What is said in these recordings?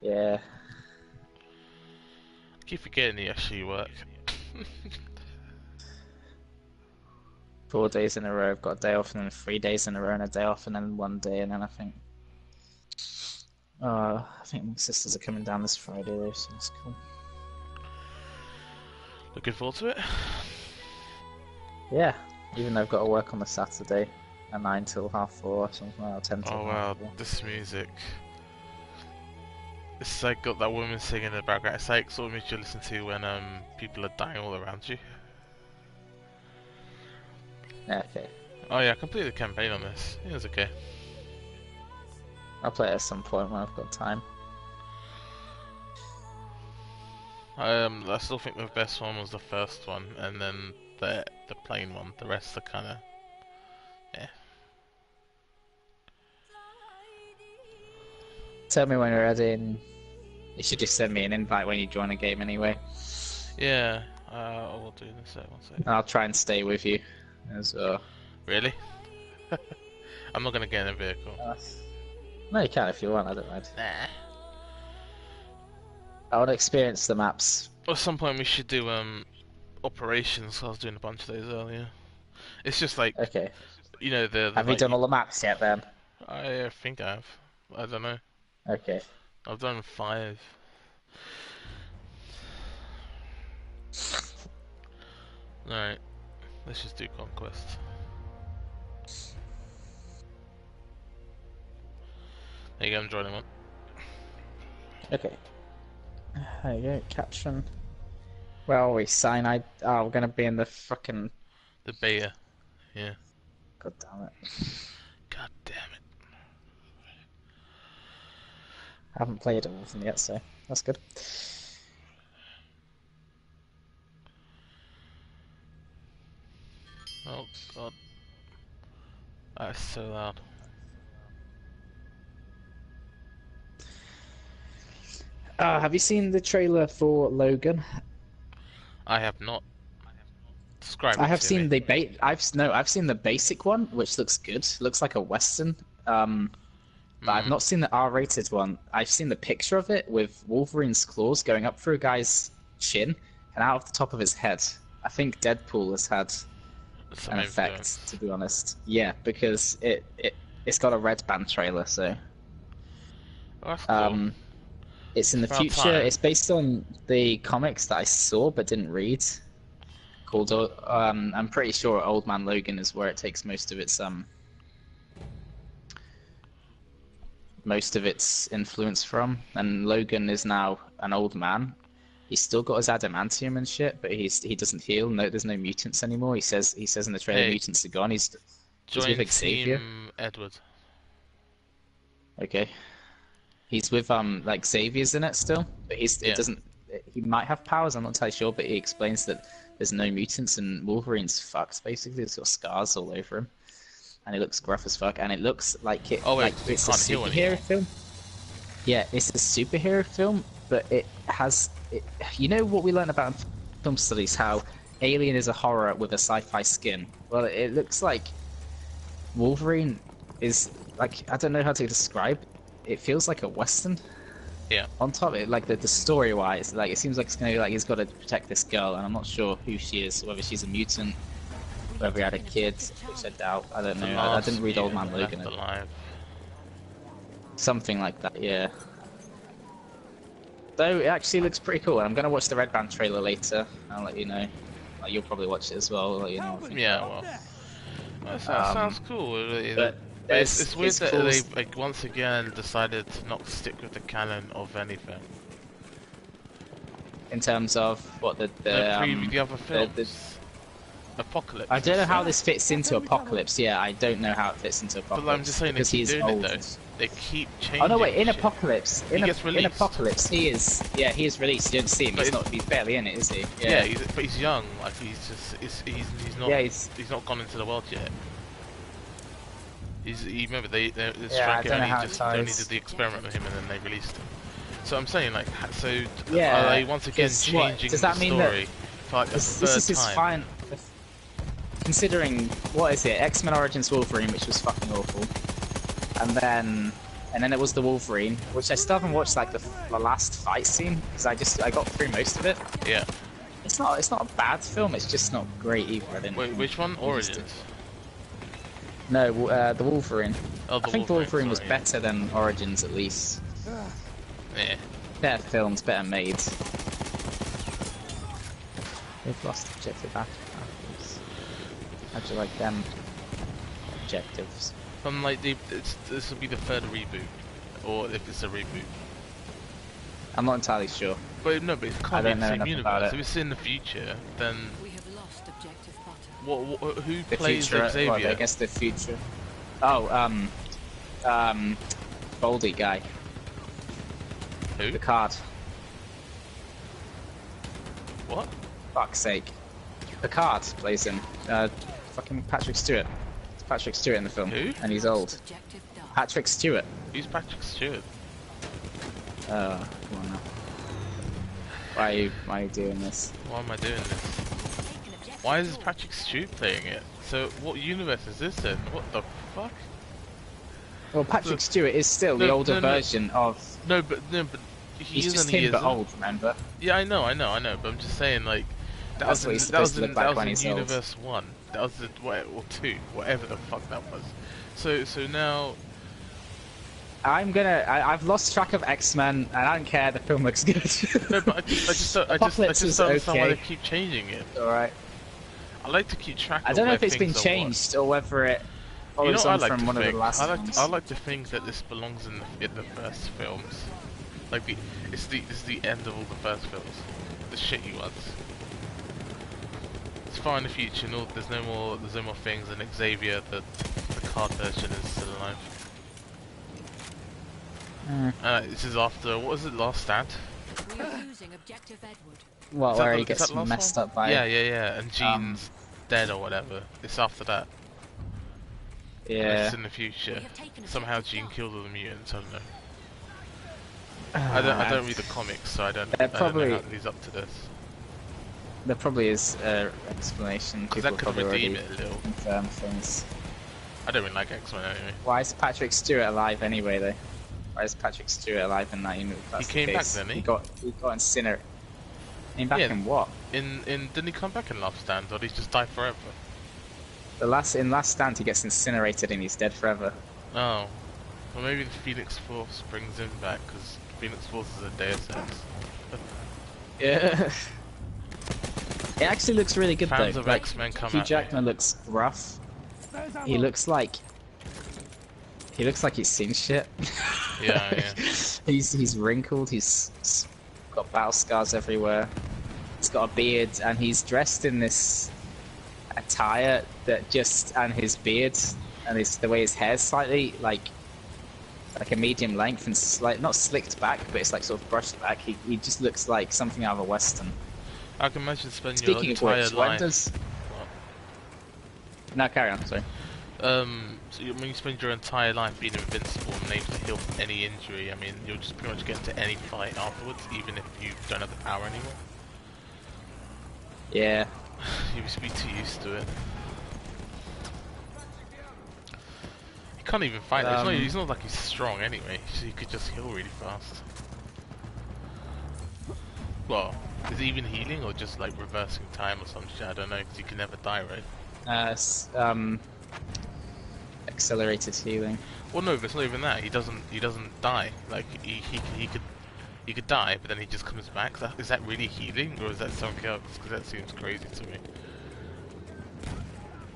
Yeah, Keep forgetting you actually work. 4 days in a row. I've got a day off, and then 3 days in a row, and a day off, and then one day, and then I think my sisters are coming down this Friday, though, so that's cool. Looking forward to it. Yeah, even though I've got to work on the Saturday, at 9 till half 4 or something, or 10 till Oh half wow, 4. this music. It's like got that woman singing in the background. It's like sort of music you listen to when people are dying all around you. Yeah, okay. Oh yeah, I completed the campaign on this. It was okay. I'll play it at some point when I've got time. I still think the best one was the first one, and then the plain one. The rest are kind of, yeah. Tell me when you're ready, and you should just send me an invite when you join a game anyway. Yeah, I will do this. One second. And I'll try and stay with you as well. Really? I'm not gonna get in a vehicle. No, you can if you want, I don't mind. Nah. I want to experience the maps. At some point we should do operations. I was doing a bunch of those earlier. It's just like, Okay. you know, the Have you like, done all the maps yet then? I think I have. I don't know. Okay. I've done 5. Alright, let's just do Conquest. There you go, I'm joining one. Okay. There you go, caption. Where are we? Sinai. Oh, we're gonna be in the fucking. The beta. Yeah. God damn it. God damn it. I haven't played all of them yet, so that's good. Oh god. That is so loud. Have you seen the trailer for Logan? I have not. Describe I it have to seen me. the I've seen the basic one, which looks good. Looks like a western. But I've not seen the R-rated one. I've seen the picture of it with Wolverine's claws going up through a guy's chin and out of the top of his head. I think Deadpool has had an effect, to be honest. Yeah, because it's got a red band trailer, so. Oh, that's cool. It's in the future. Time. It's based on the comics that I saw but didn't read. Called I'm pretty sure Old Man Logan is where it takes most of its influence from, and Logan is now an old man. He's still got his adamantium and shit, but he doesn't heal. No, there's no mutants anymore. He says in the trailer mutants are gone. He's with Xavier. Team Edward. Okay. He's with like Xavier's in it still, but it doesn't. He might have powers. I'm not entirely sure, but he explains that there's no mutants and Wolverine's fucked. Basically, he's got scars all over him, and he looks gruff as fuck. And it looks like it. Oh wait, like it's a superhero film. Yeah, it's a superhero film, but it has. You know what we learned about in film studies? How Alien is a horror with a sci-fi skin. Well, it looks like Wolverine is like, I don't know how to describe. It feels like a western. Yeah. On top of it, like the story-wise, like it seems like it's gonna be like he's got to protect this girl, and I'm not sure who she is, whether she's a mutant, whether he had a kid, which I doubt. I don't know. I didn't read Old Man Logan. Something like that, yeah. Though it actually looks pretty cool, and I'm gonna watch the Red Band trailer later. I'll let you know. Like, you'll probably watch it as well. I'll let you know. Yeah, well, that sounds cool. But it's weird that they like once again decided to not stick with the canon of anything. In terms of what the other films. Apocalypse. I don't know how this fits into Apocalypse. Yeah, I don't know how it fits into Apocalypse. But I'm just saying, because he's old. They keep changing. Oh no, wait! In shit. Apocalypse, in Apocalypse, he is. Yeah, he is released. You don't see him. He's barely in it, is he? Yeah, but he's young. Like he's not. Yeah, he's not gone into the world yet. Remember they only did the experiment with him and then they released him. So I'm saying like, so are they once again changing does that the mean story that for like a this is time? fine? Considering what is it? X-Men Origins Wolverine, which was fucking awful, and then and then it was the Wolverine, which I still haven't watched like the last fight scene because I got through most of it. Yeah. It's not a bad film. It's just not great either. I didn't Wait, think. which one? Origins. No, the Wolverine. Oh, I think the Wolverine was sorry, better than Origins at least. Yeah. Better filmed, better made. They've lost objective afterwards. How'd you like them objectives? From like this will be the third reboot, or if it's a reboot. I'm not entirely sure. But no, but it can't be I in don't the know same enough about universe. it. If it's in the future, then We have lost objective butter. who The plays future, Xavier? well, I guess the future. Oh, Baldy guy. Who? The card. What? Fuck's sake. The card plays him. Fucking Patrick Stewart. It's Patrick Stewart in the film. Who? And he's old. Objective done. Patrick Stewart. Who's Patrick Stewart? Come on now. Why are you doing this? Why am I doing this? Why is Patrick Stewart playing it? So what universe is this in? What the fuck? Well, Patrick Look, Stewart is still the no, older no, no. version of. No, but He's is just and he him, but isn't. old. Remember? Yeah, I know. But I'm just saying, like, that That's was what in, he's that was supposed to in, look like that when was he's in old. Universe 1. That was the or 2, whatever the fuck that was. So now. I've lost track of X-Men, and I don't care. The film looks good. No, but I just don't Apocalypse is understand why they okay. keep changing it. Alright. I like to keep track. I don't know of if it's been things are changed or whether it what. You know follows what I on like from to one of think? the last ones. I like to think that this belongs in the first films. Like it's the end of all the first films, the shitty ones. It's far in the future. No, there's no more things, and Xavier, the card version, is still alive. This is after what was it? Last Stand. We are losing objective Edward. Well, Is that where the- he is that gets the last messed one? up by. Yeah, and Jean's dead or whatever. It's after that. Yeah. It's in the future. We have taken Somehow objective Jean Delta. killed all the mutants. I don't know. I don't read the comics, so I don't know how it leads up to this. There probably is an explanation. Because People that could probably redeem already it a little. confirm things. I don't really like X-Men anyway. Why is Patrick Stewart alive anyway, though? Why is Patrick Stewart alive in that universe? He came back, didn't he? He got incinerated. Came back Yeah. in what? Didn't he come back in Last Stand, or did he just die forever? In Last Stand, he gets incinerated and he's dead forever. Oh. Well, maybe the Phoenix Force brings him back, because Phoenix Force is a Deus Ex. Yeah. It actually looks really good Fans though. of Like, X-Men come Hugh at me. Jackman looks rough. He looks like he's seen shit. Yeah. He's wrinkled. He's got battle scars everywhere. He's got a beard, and he's dressed in this attire and his beard and the way his hair's slightly like a medium length and not slicked back, but it's like sort of brushed back. He just looks like something out of a western. I can imagine spending Speaking your of entire which, when life. does... No, carry on, sorry. So when you spend your entire life being invincible and able to heal from any injury, I mean, you'll just pretty much get into any fight afterwards, even if you don't have the power anymore. Yeah. You must be too used to it. He can't even fight. He's not like he's strong anyway. He could just heal really fast. Well, is it even healing or just like reversing time or some shit? I don't know, because he can never die, right? Accelerated healing. Well, no, but it's not even that. He doesn't die. Like he could die, but then he just comes back. Is that really healing, or is that something else? Because that seems crazy to me.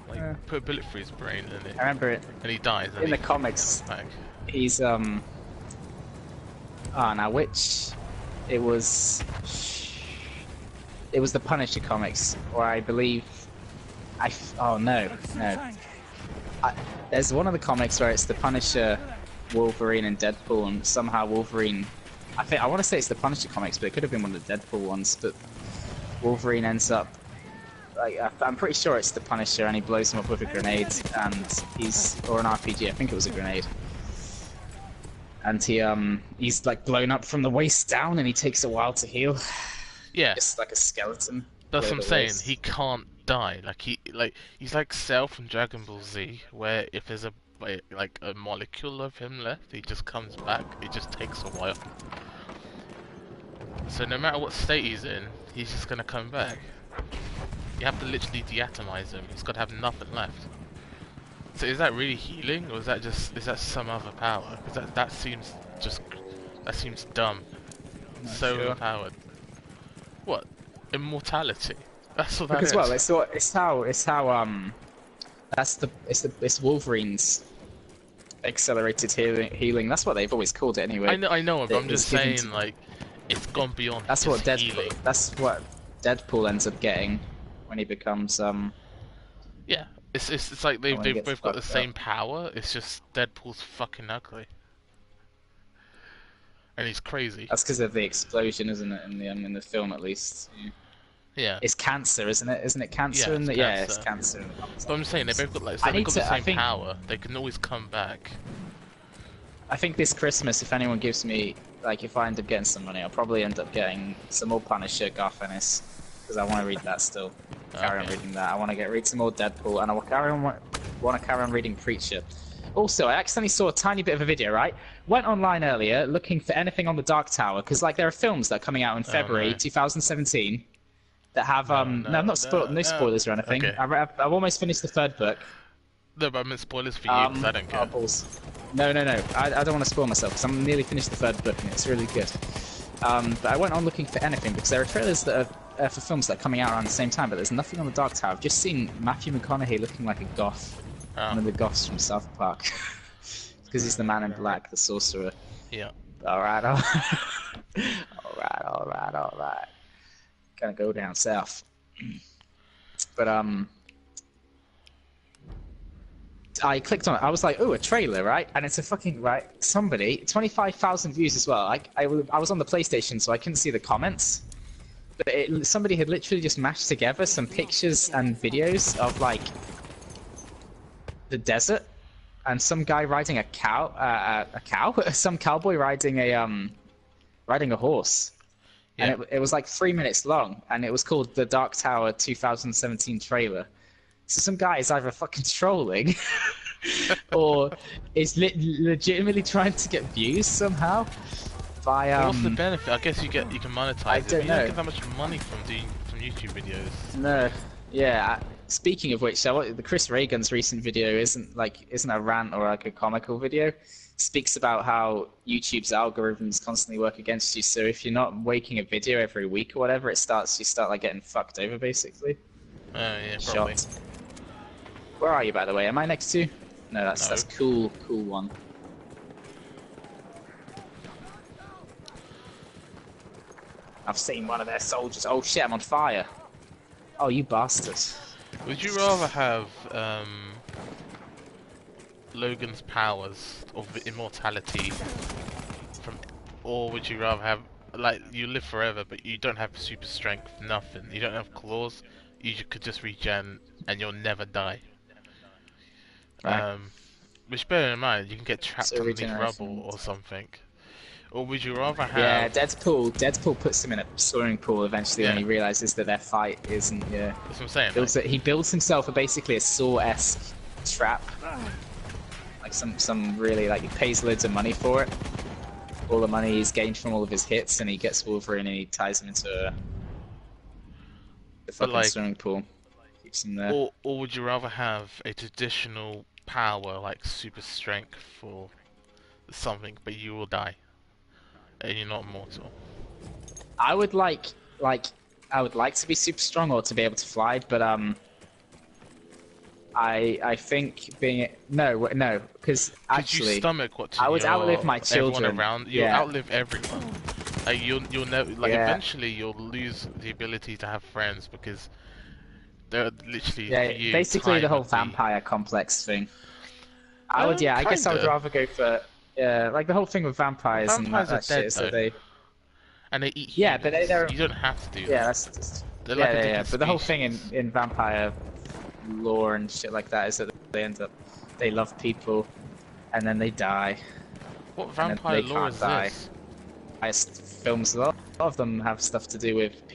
Like put a bullet through his brain I remember it and he dies. And in the he comics. comes back. He's now which it was the Punisher comics, or I believe there's one of the comics where it's the Punisher, Wolverine, and Deadpool, and somehow Wolverine. I want to say it's the Punisher comics, but it could have been one of the Deadpool ones. But Wolverine ends up. I'm pretty sure it's the Punisher, and he blows him up with a grenade, and or an RPG. I think it was a grenade. And he's like blown up from the waist down, and he takes a while to heal. Yeah, Just like a skeleton. that's what I'm saying. Waist. He can't die. He's like Cell from Dragon Ball Z, where if there's a like a molecule of him left. He just comes back. It just takes a while. So no matter what state he's in, he's just gonna come back. You have to literally deatomize him. He's got to have nothing left. So is that really healing, or is that some other power? Because that seems dumb. So sure. overpowered. What? Immortality. That's what that Because is. well, it's Wolverine's accelerated healing. That's what they've always called it anyway. I know, but I'm just saying to... like it's gone beyond. That's what healing. Deadpool ends up getting when he becomes Yeah, it's like they've both got the same power. It's just Deadpool's fucking ugly, and he's crazy. That's because of the explosion, isn't it? In the film, at least. Yeah. It's cancer, isn't it? Isn't it cancer? Yeah, it's cancer. Yeah, it's cancer. But I'm saying they both got the same power. They can always come back. I think this Christmas, if anyone gives me, like, if I end up getting some money, I'll probably end up getting some more Punisher, Garth Ennis, because I want to read that still. Carry on reading that. I want to read some more Deadpool, and I want to carry on reading Preacher. Also, I accidentally saw a tiny bit of a video, right? Went online earlier looking for anything on the Dark Tower, because like there are films that are coming out in February 2017 that have no spoilers or anything. Okay. I've almost finished the third book. No, but I meant spoilers for you, because I don't care. No. I don't want to spoil myself, because I'm nearly finished the third book, and it's really good. But I went on looking for anything, because there are trailers that are for films that are coming out around the same time, but there's nothing on the Dark Tower. I've just seen Matthew McConaughey looking like a goth. One of the goths from South Park. Because he's the man in black, the sorcerer. Yeah. Alright. Gonna go down south. But I clicked on it. I was like, "Ooh, a trailer, right?" And it's a fucking somebody 25,000 views as well. I was on the PlayStation, so I couldn't see the comments. But somebody had literally just mashed together some pictures and videos of like the desert, and some guy riding a cow, some cowboy riding a horse. Yeah. And it was like 3 minutes long, and it was called the Dark Tower 2017 trailer. So some guy is either fucking trolling, or is legitimately trying to get views somehow. What's the benefit? I guess you can monetize it. Don't know. You don't get that much money from YouTube videos. No. Yeah. Speaking of which, the Chris Reagan's recent video isn't a rant or like a comical video. Speaks about how YouTube's algorithms constantly work against you. So if you're not making a video every week or whatever, you start like getting fucked over basically. Oh yeah, probably. Shot. Where are you, by the way? Am I next to you? No, that's cool one. I've seen one of their soldiers. Oh shit, I'm on fire. Oh, you bastards. Would you rather have Logan's powers of immortality or would you rather have, like, you live forever but you don't have super strength, nothing, you don't have claws, you could just regen and you'll never die? Right. Which, bear in mind, you can get trapped underneath rubble or something. Or would you rather have... Yeah, Deadpool puts him in a swimming pool eventually when he realizes that their fight isn't... Yeah. That's what I'm saying. He builds himself basically a Saw-esque trap. Like some really, like, he pays loads of money for it. All the money he's gained from all of his hits, and he gets Wolverine and he ties him into the fucking swimming pool. Keeps him there. Or would you rather have a traditional power, like super strength for something, but you will die? And you're not immortal. I would like to be super strong or to be able to fly, but I think being no, because actually you stomach what I would outlive my children. You'll outlive everyone. Like you'll never, like, eventually you'll lose the ability to have friends because they're literally for you, basically the whole vampire complex thing. I guess I would rather go for like the whole thing with vampires and that shit. So and they eat humans. Yeah, but they're... You don't have to do that. Yeah, that's just... They're like a different but the whole species. thing in vampire lore and shit like that is that they love people, and then they die. What vampire lore is this? Films, a lot of them have stuff to do with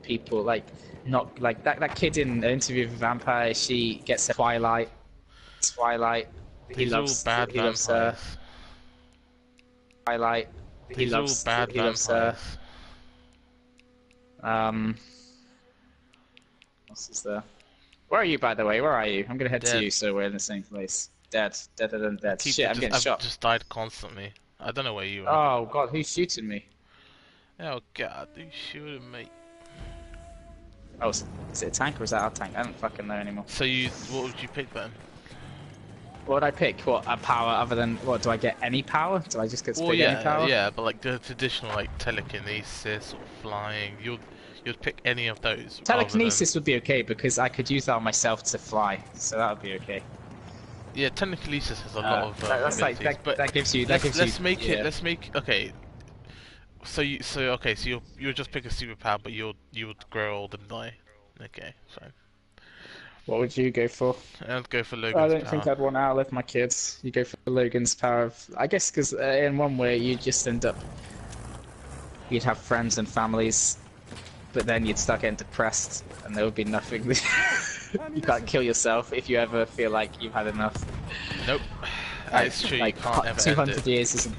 people, like, not like that kid in an interview with a vampire, she gets a Twilight Twilight. He These are all loves. bad He loves her. vampires. Twilight. He These are all loves. bad He loves her. vampires. What else is there? Where are you, by the way? Where are you? I'm gonna head Dead. to you, so we're in the same place. Dead. Dead. Dead. Dead. Dead. Keep Shit, it I'm getting I've shot. just died constantly. I don't know where you are. Oh god, who's shooting me? Oh god, you shooting me. Oh, is it a tank or is that our tank? I don't fucking know anymore. So what would you pick then? What would I pick? What, a power other than, what, do I get any power? Do I just get to pick any power? Yeah, but like the traditional like telekinesis or flying, you'd pick any of those. Telekinesis would be okay because I could use that on myself to fly, so that would be okay. Yeah, telekinesis has a lot of that's like, that gives you, let's make okay. So you'll just pick a superpower, but you would grow old and die. Okay, fine. What would you go for? I'd go for Logan's I don't power. think I'd want to outlive my kids. You go for Logan's power of, I guess because in one way you just end up, you'd have friends and families, but then you'd start getting depressed and there would be nothing. You can't kill yourself if you ever feel like you've had enough. Nope. It's true, like, you can't ever 200 end it. years isn't,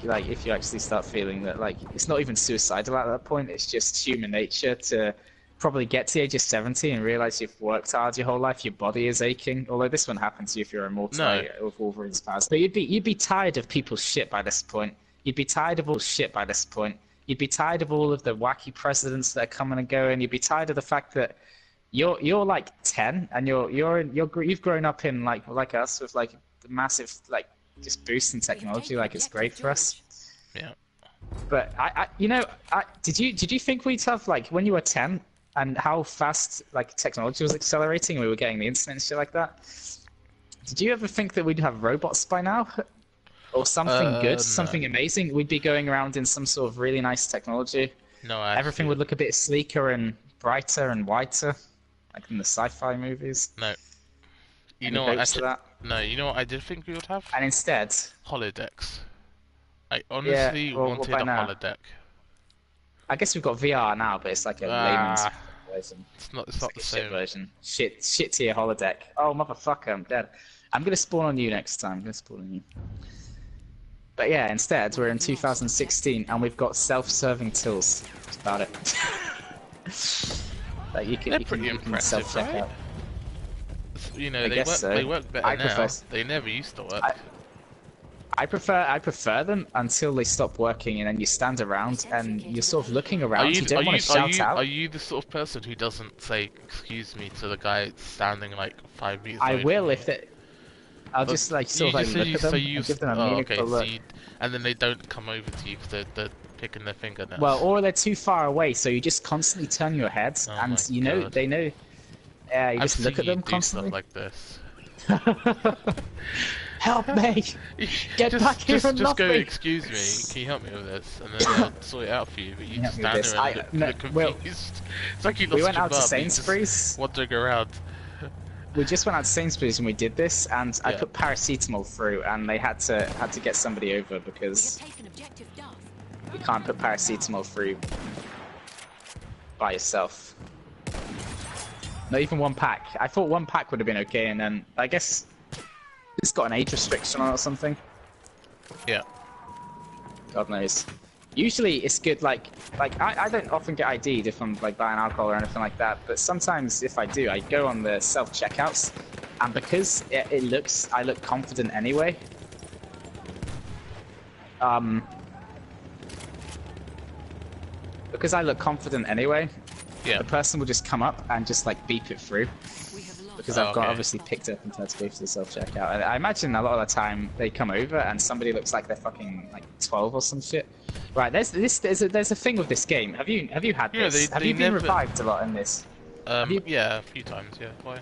like, if you actually start feeling that, like, it's not even suicidal at that point, it's just human nature to probably get to the age of 70 and realize you've worked hard your whole life, your body is aching, although this wouldn't happen to you if you're immortal with Wolverine's powers. But you'd be tired of people's shit by this point. You'd be tired of all shit by this point. You'd be tired of all of the wacky presidents that are coming and going. You'd be tired of the fact that you're like 10 and you've grown up in like us with like the massive like just boost in technology, like it's great for us. Yeah. But did you think we'd have, like, when you were 10 and how fast like technology was accelerating and we were getting the internet and shit like that? Did you ever think that we'd have robots by now? Or something good, something amazing? We'd be going around in some sort of really nice technology. No, actually, everything would look a bit sleeker and brighter and whiter, like in the sci-fi movies. No. You Any know what? hopes for that? No, you know what I did think we would have? And instead, holodecks. I honestly wanted a holodeck. I guess we've got VR now, but it's like a layman's version. It's not the shit same version. Shit tier holodeck. Oh motherfucker, I'm dead. I'm gonna spawn on you next time. I'm gonna spawn on you. But yeah, instead we're in 2016 and we've got self-serving tills. That's about it. Like you They're pretty impressive, self-check right? out. You know, they work better now. They never used to work. I prefer them until they stop working, and then you stand around and you're sort of looking around. You don't want to shout out. Are you the sort of person who doesn't say "excuse me" to the guy standing like 5 meters away? I will if it. I'll just like sort of like look at them and give them a meaningful look. And then they don't come over to you because they're picking their fingernails. Well, or they're too far away, so you just constantly turn your head, and you know they know. Yeah, you just look at them constantly. Like this. Help me! Get back here and just go, me. excuse me, can you help me with this? And then I'll sort it out for you, but you just stand there and look confused. It's like you lost went your out to bum, Sainsbury's. Wandering around. We just went out to Sainsbury's and we did this, and I put paracetamol through, and they had to get somebody over because you can't put paracetamol through by yourself. Not even one pack. I thought one pack would have been okay, and then I guess it's got an age restriction on it or something. Yeah. God knows. Usually it's good, like I don't often get ID'd if I'm like buying alcohol or anything like that, but sometimes if I do, I go on the self-checkouts, and because I look confident anyway. Because I look confident anyway, the person will just come up and just like beep it through. Because I've got obviously picked up and tried to go for the self-checkout. And I imagine a lot of the time they come over and somebody looks like they're fucking like 12 or some shit. Right, there's a thing with this game. Have you had this? Have you been revived a lot in this? Yeah, a few times. Yeah, why?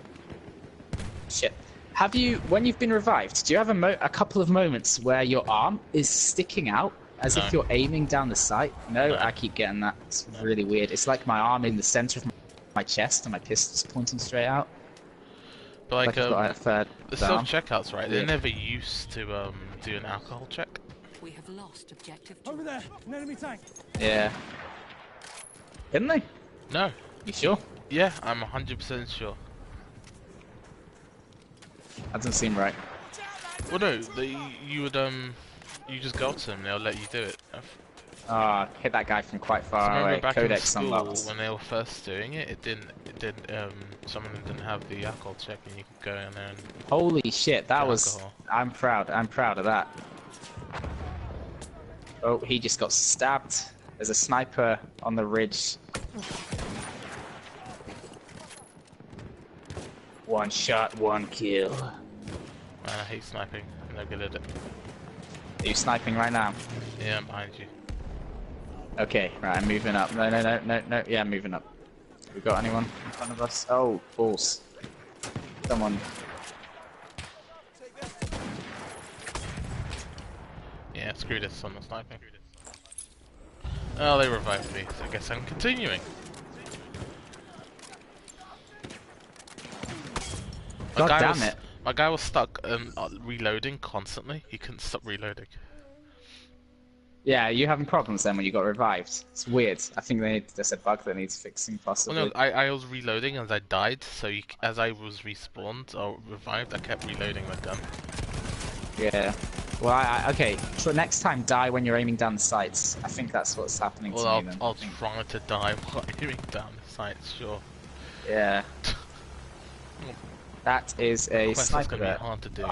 Shit. Have you, when you've been revived, do you have a couple of moments where your arm is sticking out as if you're aiming down the sight? No, I keep getting that. It's really weird. It's like my arm in the center of my chest and my pistol's pointing straight out. But like, the self-checkouts, right? They never used to do an alcohol check. We have lost objective. Over there, an enemy tank. Yeah. Didn't they? No. You sure? Yeah, I'm 100% sure. That doesn't seem right. Well, no, you would you just go up to them, they'll let you do it. Ah, hit that guy from quite So far remember away. back in Codex school unlocked. when they were first doing it, some of them didn't have the alcohol check, and you could go in there and Holy shit, that get was... alcohol. I'm proud of that. Oh, he just got stabbed. There's a sniper on the ridge. One shot, one kill. Man, I hate sniping. I'm no good at it. Are you sniping right now? Yeah, I'm behind you. Okay, right, I'm moving up. No. Yeah, I'm moving up. We got anyone in front of us? Oh, balls. Someone. Yeah, screw this, I'm not sniping. Oh, they revived me, so I guess I'm continuing. God damn it. My guy was stuck reloading constantly. He couldn't stop reloading. Yeah, you having problems then when you got revived? It's weird. I think there's a bug that needs fixing, possibly. Well, no, I was reloading as I died, so as I was respawned or revived, I kept reloading my gun. Yeah. Well, okay. So next time, die when you're aiming down the sights. I think that's what's happening to me then. I'll try to die while aiming down the sights, sure. Yeah. That is a Conquest is sniper gonna there. be hard to do.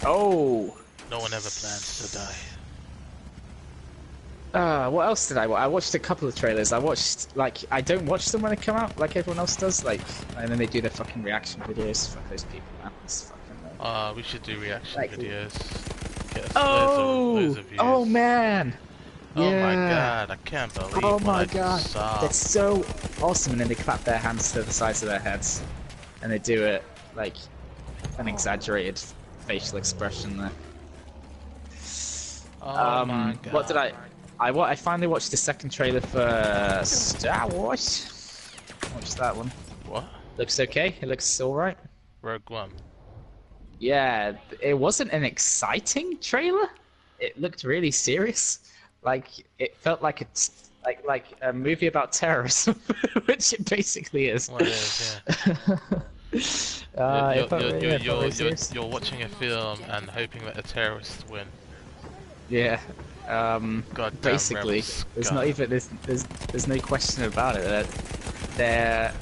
Oh! No one ever plans to die. What else did I watch? I watched a couple of trailers. I watched, like, I don't watch them when they come out, like everyone else does, like, and then they do their fucking reaction videos. Fuck those people, man. It's fucking We should do reaction like, videos. Get us oh! loads of views. Oh, man! Oh my Yeah. god, I can't believe Oh what my I god, just saw. that's so awesome! And then they clap their hands to the sides of their heads, and they do it like an exaggerated facial expression there. Oh my god. What did I finally watched the second trailer for Star Wars. Watched that one. What? Looks okay. It looks all right. Rogue One. Yeah, it wasn't an exciting trailer. It looked really serious. Like it felt like it's like a movie about terrorism, which it basically is. Well, it is, yeah. You're watching a film and hoping that the terrorists win. Yeah. Goddamn Basically, rebels. there's God. not even there's no question about it. They're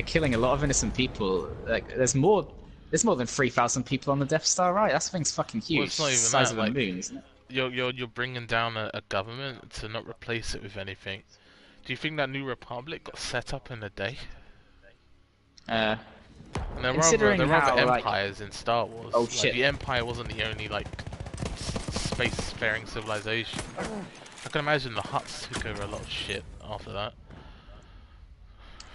killing a lot of innocent people. Like there's more than 3,000 people on the Death Star, right? That thing's fucking huge. Well, it's not even the size that, of a like, moon, isn't it? You're bringing down a government to not replace it with anything. Do you think that New Republic got set up in a day? And there Considering were other how, like- empires in Star Wars. Oh, Like, shit. the Empire wasn't the only like space-faring civilization. I can imagine the Hutts took over a lot of shit after that.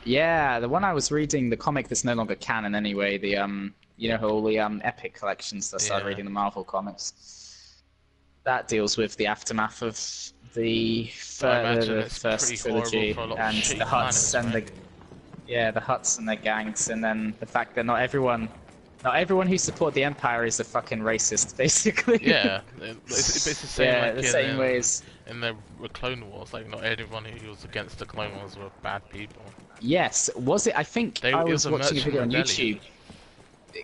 Yeah, the one I was reading, the comic that's no longer canon anyway. The you know, all the Epic collections that started Yeah. reading the Marvel comics. That deals with the aftermath of the imagine the it's first pretty trilogy horrible for a lot of and shitty the Hutts planets, and right? the Hutts and their gangs, and then the fact that not everyone who supported the Empire is a fucking racist, basically. Yeah, it's the same Yeah, like the in, same ways. in the Clone Wars. Like, not everyone who was against the Clone Wars were bad people. Yes, was it? I think It I was was a watching a merchant video on rebellion. YouTube.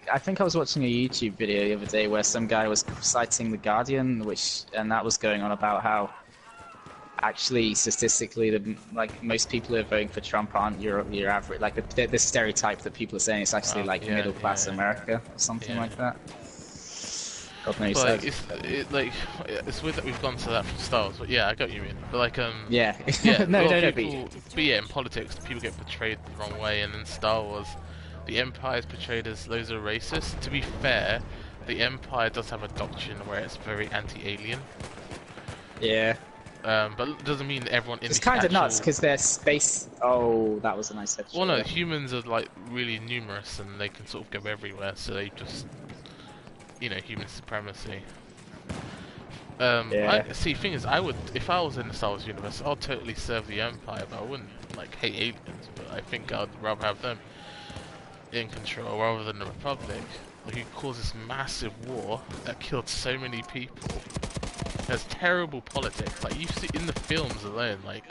I think I was watching a YouTube video the other day where some guy was citing The Guardian, and that was going on about how actually statistically, most people who are voting for Trump aren't your average. Like the stereotype that people are saying is actually like yeah, middle class yeah. America or something Yeah. like that. God knows. But it's weird that we've gone to that from Star Wars. But yeah, I get what you mean. But like Yeah. yeah, no. But yeah, in politics, people get portrayed the wrong way, and in Star Wars, the Empire is portrayed as loads of racists. To be fair, the Empire does have a doctrine where it's very anti-alien. Yeah. But it doesn't mean everyone in It's the kind of nuts actual... because they're space. Oh, that was a nice headshot. Well, no, there. humans are like really numerous and they can sort of go everywhere, so they just, you know, human supremacy. Yeah. See, thing is, if I was in the Star Wars universe, I'd totally serve the Empire, but I wouldn't like hate aliens. But I think I'd rather have them in control rather than the Republic, who caused this massive war that killed so many people. There's terrible politics, like you see in the films alone, like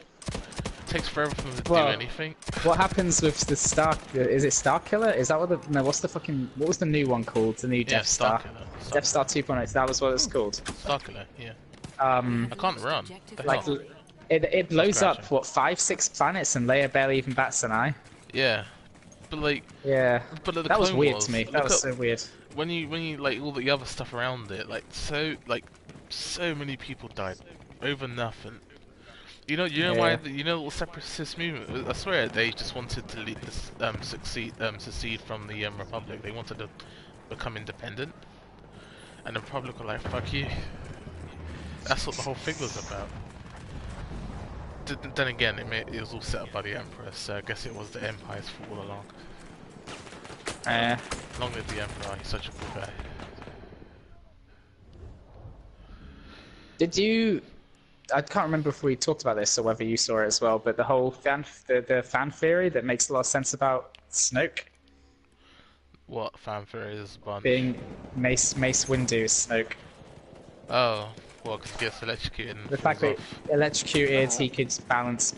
takes forever for them to do Well, anything. What happens with the Star? Is it Star Killer? Is that what the no? What's the fucking? What was the new one called? The new Yeah, Death Star. Starkiller. Death Star 2.0. That was what it's called. Starkiller, yeah. Um, I can't run. The like hell? it blows up crashing. what 5-6 planets and Leia barely even bats an eye. Yeah, but like, Yeah, but like the that was Clone weird Wars, to me. look That was up- so weird. when you like all the other stuff around it, so many people died over nothing. You know why? You know the separatist movement. I swear they just wanted to secede from the Republic. They wanted to become independent, and the Republic were like, "Fuck you." That's what the whole thing was about. Then again, it was all set up by the Emperor, so I guess it was the Empire's fault all along. Long live the Emperor, he's such a cool guy. Did you? I can't remember if we talked about this or whether you saw it as well, but the whole the fan theory that makes a lot of sense about Snoke What fanfare is a bunch? being Mace Windu's Snoke. Oh, well, because he gets electrocuted and The fact that electrocuted, he could balance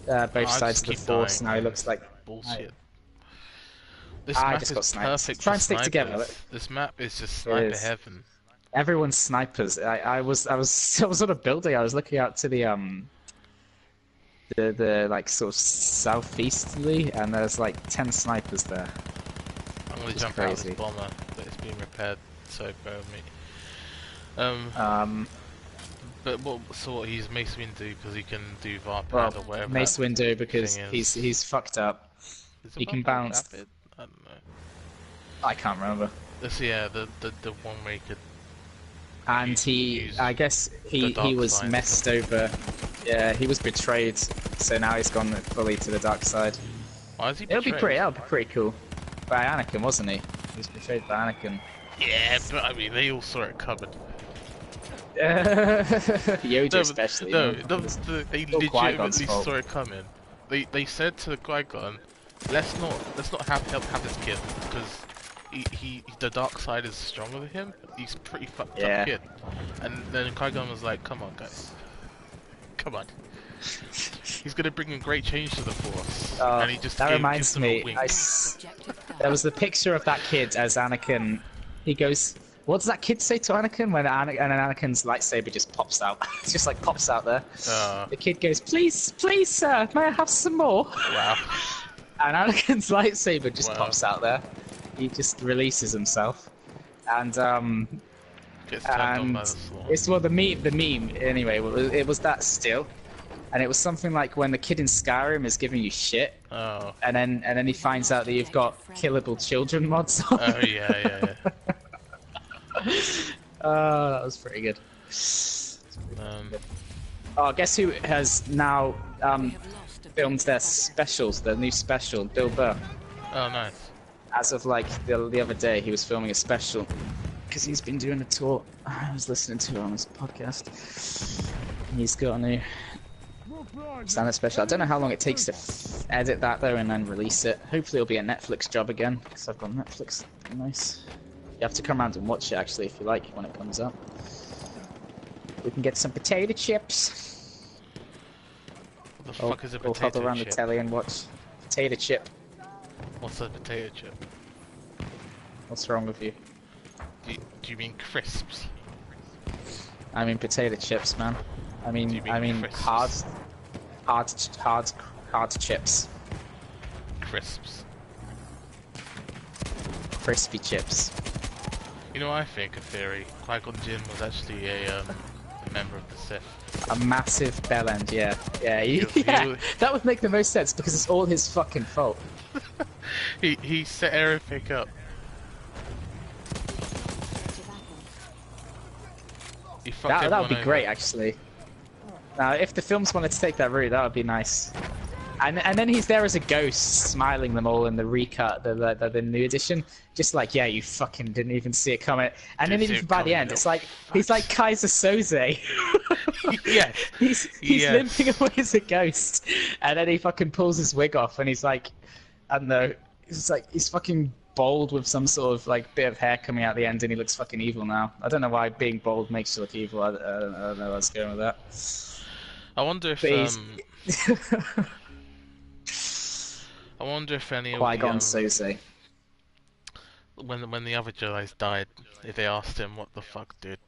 both sides of the keep Force. dying, Now he man. looks like bullshit. This I map just is got sniped. perfect Try for and stick together. snipers. This map is just sniper is. heaven. everyone's snipers. I was sort of building. I was looking out to the like sort of southeasterly, and there's like 10 snipers there. I'm gonna It's jump out of crazy. this bomber, but it's being repaired, so bear with me. But what he's Mace Windu because he can do Varped Well, or whatever. Mace Windu because thing is. he's fucked up. Is he it can Varped or bounce. Rapid? I don't know. I can't remember. This the one where he could. And use I guess he dark was side. messed over. Yeah, he was betrayed, so now he's gone fully to the dark side. Why is he? It'll be betrayed? that'll be pretty cool. By Anakin, wasn't he? He was betrayed by Anakin. Yeah, but I mean they all saw it coming. Yoda No, especially. no, man. they all Qui-Gon's legitimately fault. saw it coming. They said to Qui-Gon, let's not have this kid because he the dark side is stronger than him. He's a pretty fucked Yeah. up kid. And then Qui-Gon was like, come on guys, come on. He's gonna bring a great change to the Force. And he just that reminds gives them a me. wink. There was the picture of that kid as Anakin. He goes, "What does that kid say to Anakin?" When Anakin's lightsaber just pops out, it just like pops out there. The kid goes, "Please, please, sir, may I have some more?" Wow. And Anakin's lightsaber just Wow. pops out there. He just releases himself, and Gets turned on by the Swarm. it's well the meme anyway. It was that still, and it was something like when the kid in Skyrim is giving you shit, Oh. and then he finds out that you've got killable children mods on. Oh yeah. Oh, that was pretty good. Oh, guess who has now filmed their specials, their new special, Bill Burr. Oh nice. As of like the other day, he was filming a special because he's been doing a tour. I was listening to it on his podcast. He's got a new stand-up special. I don't know how long it takes to edit that though and then release it. Hopefully it'll be a Netflix job again because I've got Netflix. Nice. You have to come around and watch it actually if you like when it comes up. We can get some potato chips. What the fuck is a We'll hop potato around chip? the telly and watch potato chip. What's a potato chip? What's wrong with you? Do you mean crisps? I mean potato chips, man. I Do you mean mean crisps? hard chips, Crisps. crispy chips. You know, I think a theory. Qui-Gon Jinn was actually a member of the Sith. A massive bell end, yeah. He was- That would make the most sense because it's all his fucking fault. He set everything up. He fucked That would everyone be over. great, actually. Now, if the films wanted to take that route, that would be nice. And then he's there as a ghost, smiling them all in the recut, the new edition. Just like, yeah, you fucking didn't even see it coming. And then Didn't see even it by the coming, end, little it's like he's like Kaiser Soze. Yes. He's Yes. limping away as a ghost, and then he fucking pulls his wig off, and he's like, I don't know, he's fucking bald with some sort of like bit of hair coming out the end, and he looks fucking evil now. I don't know why being bald makes you look evil. I don't know what's going with that. I wonder if But I wonder if any of Qui-Gon the Soze. when the other Jedi's died, if they asked him, "What the fuck, dude?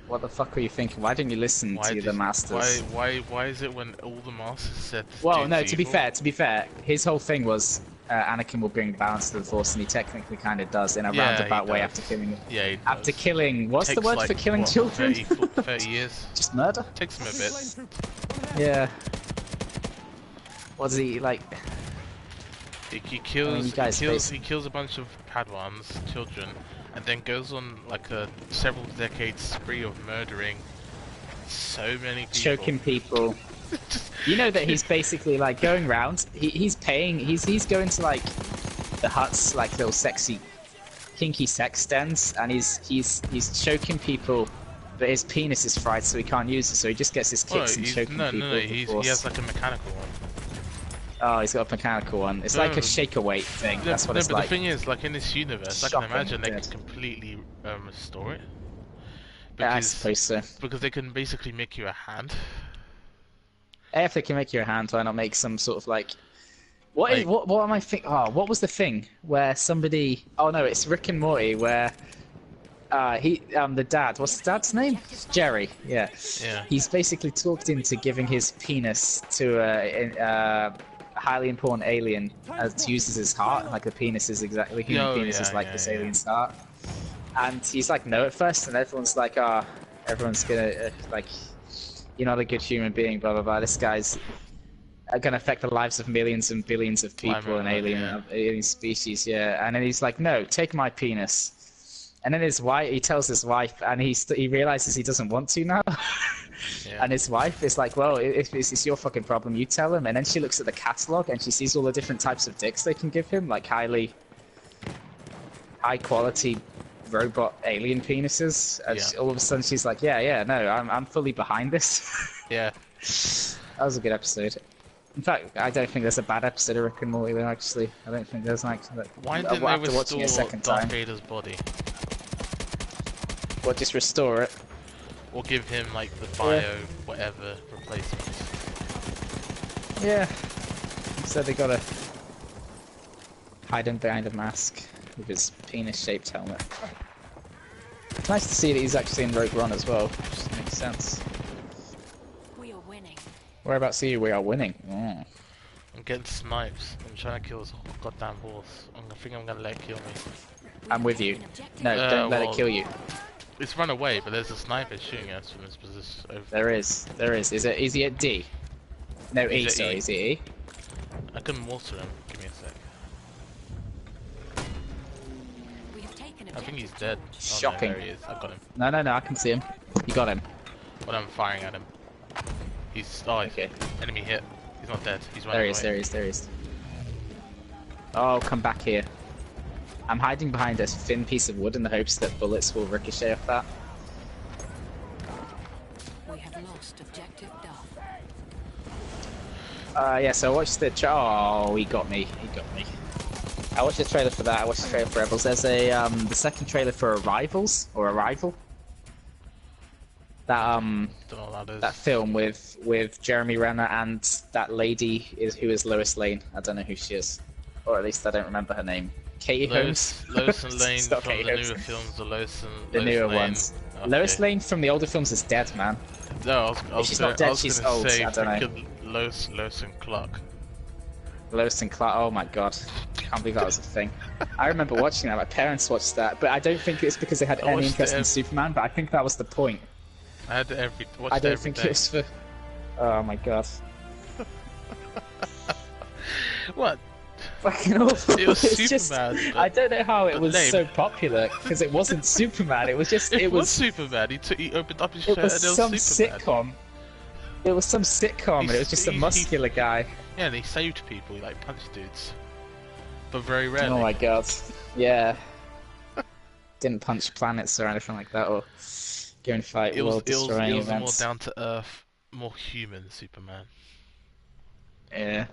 What the fuck were you thinking? Why didn't you listen Why to did the masters? why is it when all the masters said this Well, no. dude's To be evil?" fair, his whole thing was Anakin will bring balance to the Force, and he technically kind of does in a Yeah, roundabout he way does. after killing. Yeah, he After does. killing, what's the Takes word like, for killing what, children? 30 years. Just murder. Takes him a bit. Yeah. What does he like? He kills. I mean, you guys he kills a bunch of Padawans, children, and then goes on like a several decade spree of murdering so many people. Choking people. You know that he's basically like going round. He's going to like the huts, like little sexy, kinky sex dens, and he's choking people. But his penis is fried, so he can't use it. So he just gets his kicks and choking people. No. He has like a mechanical one. Oh, he's got a mechanical one. It's like a shaker-weight thing. That's what it's but like. the thing is, like in this universe, I can imagine they can completely restore it. Yeah, I suppose so. Because they can basically make you a hand. If they can make you a hand, why not make some sort of like... What am I thinking? Oh, what was the thing where somebody... Oh no, it's Rick and Morty where... the dad, what's the dad's name? Jerry, yeah. He's basically talked into giving his penis to a highly important alien to use as his heart. Like the penis is exactly, human penis is like this alien's heart. And he's like, no at first, and everyone's like, everyone's gonna, like, you're not a good human being, blah, blah, blah. This guy's gonna affect the lives of millions and billions of people and alien species, yeah. And then he's like, no, take my penis. And then he tells his wife, and he realizes he doesn't want to now. And his wife is like, well, if it's your fucking problem, you tell him. And then she looks at the catalog, and she sees all the different types of dicks they can give him, like high quality robot alien penises. And all of a sudden she's like, yeah, no, I'm fully behind this. Yeah. That was a good episode. In fact, I don't think there's a bad episode of Rick and Morty though, actually. I don't think there's an actually. Why didn't they restore Darth Vader's body? Or just restore it. Or give him like the bio whatever replacement. Yeah. Instead they gotta hide him behind a mask with his penis-shaped helmet. It's nice to see that he's actually in Rogue One as well, which makes sense. We are winning. Whereabouts are you? We are winning. Oh. I'm getting snipes. I'm trying to kill this goddamn horse. I think I'm gonna let it kill me. I'm with you. No, don't let it kill you. It's run away, but there's a sniper shooting us from this position. Over. There is. Is he at D? No, E, sorry, is he E? I can water him. Give me a sec. I think he's dead. Shocking. Oh, no, there he is. I got him. No, I can see him. You got him. But I'm firing at him. He's... Oh, okay. Enemy hit. He's not dead. He's running away. There he is. Oh, come back here. I'm hiding behind a thin piece of wood in the hopes that bullets will ricochet off that. We have lost objective Duff. Yeah, so I watched the oh, he got me. I watched the trailer for that, I watched the trailer for Rebels. There's a, the second trailer for Arrival. That film with Jeremy Renner and that lady who is Lois Lane. I don't know who she is. Or at least I don't remember her name. Katie Holmes? Lois and Lane from the newer films, the newer Lane. ones. Okay. Lois Lane from the older films is dead, man. No, she's not dead, she's old, I don't know. Lois and Clark. Lois and Clark, oh my god. Can't believe that was a thing. I remember watching that, my parents watched that, but I don't think it's because they had any interest in Superman, but I think that was the point. I don't think it was for... Oh my god. What? Fucking awful. It was Superman. Just, I don't know how it was so popular, because it wasn't Superman, it was just... It was Superman, he opened up his shirt and it was some Superman. Sitcom. It was some sitcom, and it was just a muscular guy. Yeah, and he saved people, he like punched dudes. But very rarely. Oh my god. Yeah. Didn't punch planets or anything like that, or go and fight world-destroying events. It was more down to earth, more human Superman. Yeah.